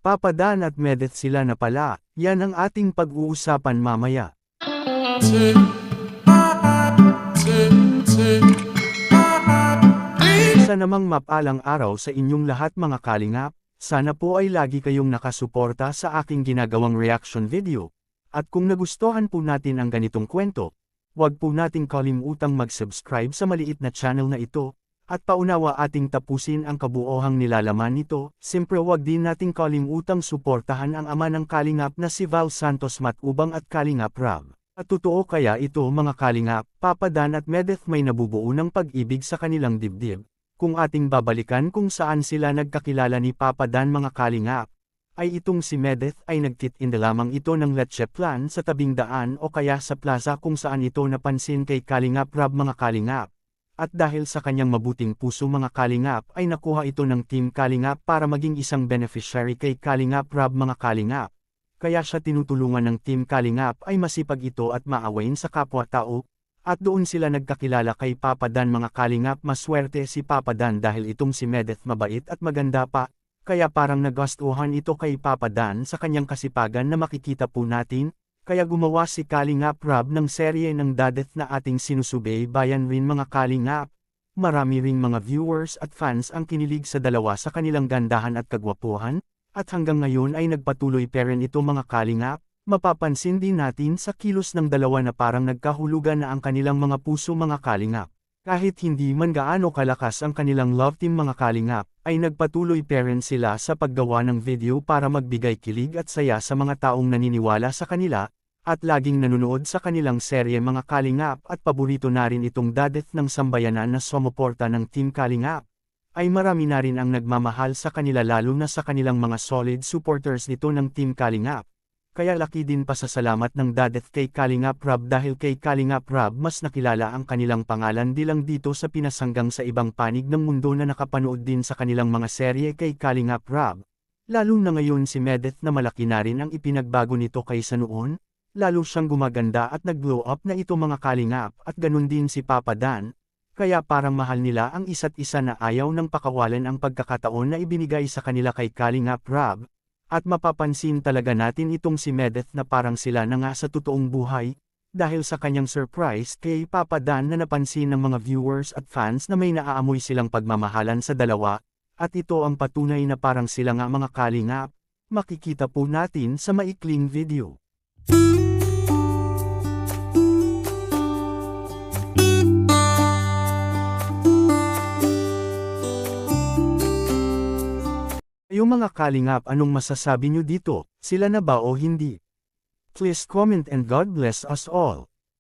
Papa Dan at Medeth sila na pala, yan ang ating pag-uusapan mamaya. Isa namang mapalang araw sa inyong lahat mga kalingap, sana po ay lagi kayong nakasuporta sa aking ginagawang reaction video. At kung nagustuhan po natin ang ganitong kwento, huwag po nating kalimutang mag-subscribe sa maliit na channel na ito, at paunawa ating tapusin ang kabuohang nilalaman nito. Siyempre huwag din nating kalimutang suportahan ang ama ng kalingap na si Val Santos Matubang at Kalingap Rab. At totoo kaya ito mga kalingap, Papa Dan at Medeth may nabubuo ng pag-ibig sa kanilang dibdib? Kung ating babalikan kung saan sila nagkakilala ni Papa Dan mga kalingap, ay itong si Medeth ay nagtitinda lamang ito ng leche plan sa tabing daan o kaya sa plaza kung saan ito napansin kay Kalingap Rab mga kalingap. At dahil sa kanyang mabuting puso mga kalingap ay nakuha ito ng Team Kalingap para maging isang beneficiary kay Kalingap Rab mga kalingap. Kaya siya tinutulungan ng Team Kalingap ay masipag ito at maawain sa kapwa-tao. At doon sila nagkakilala kay Papa Dan mga kalingap. Maswerte si Papa Dan dahil itong si Medeth mabait at maganda pa. Kaya parang nagustuhan ito kay Papa Dan sa kanyang kasipagan na makikita po natin. Kaya gumawa si Kalingap Rab ng serye ng Dadeth na ating sinusubaybayan rin mga kalingap. Marami ring mga viewers at fans ang kinilig sa dalawa sa kanilang gandahan at kagwapuhan, at hanggang ngayon ay nagpatuloy pa rin ito mga kalingap. Mapapansin din natin sa kilos ng dalawa na parang nagkahulugan na ang kanilang mga puso mga kalingap. Kahit hindi man gaano kalakas ang kanilang love team mga kalingap, ay nagpatuloy pa rin sila sa paggawa ng video para magbigay kilig at saya sa mga taong naniniwala sa kanila, at laging nanonood sa kanilang serye mga kalingap. At paborito na rin itong Dadeth ng sambayanan na sumuporta ng Team Kalingap. Ay marami na rin ang nagmamahal sa kanila lalo na sa kanilang mga solid supporters nito ng Team Kalingap. Kaya laki din pasasalamat ng Dadeth kay Kalingap Rab dahil kay Kalingap Rab mas nakilala ang kanilang pangalan di lang dito sa Pinas hanggang sa ibang panig ng mundo na nakapanood din sa kanilang mga serye kay Kalingap Rab. Lalo na ngayon si Medeth na malaki na rin ang ipinagbago nito kaysa noon, lalo siyang gumaganda at nag-blow up na ito mga kalingap at ganun din si Papa Dan. Kaya parang mahal nila ang isa't isa na ayaw ng pakawalan ang pagkakataon na ibinigay sa kanila kay Kalingap Rab. At mapapansin talaga natin itong si Medeth na parang sila na nga sa totoong buhay, dahil sa kanyang surprise kay Papa Dan na napansin ng mga viewers at fans na may naaamoy silang pagmamahalan sa dalawa, at ito ang patunay na parang sila nga mga kalingap. Makikita po natin sa maikling video. Yung mga kalingap, anong masasabi nyo dito? Sila na ba o hindi? Please comment and God bless us all.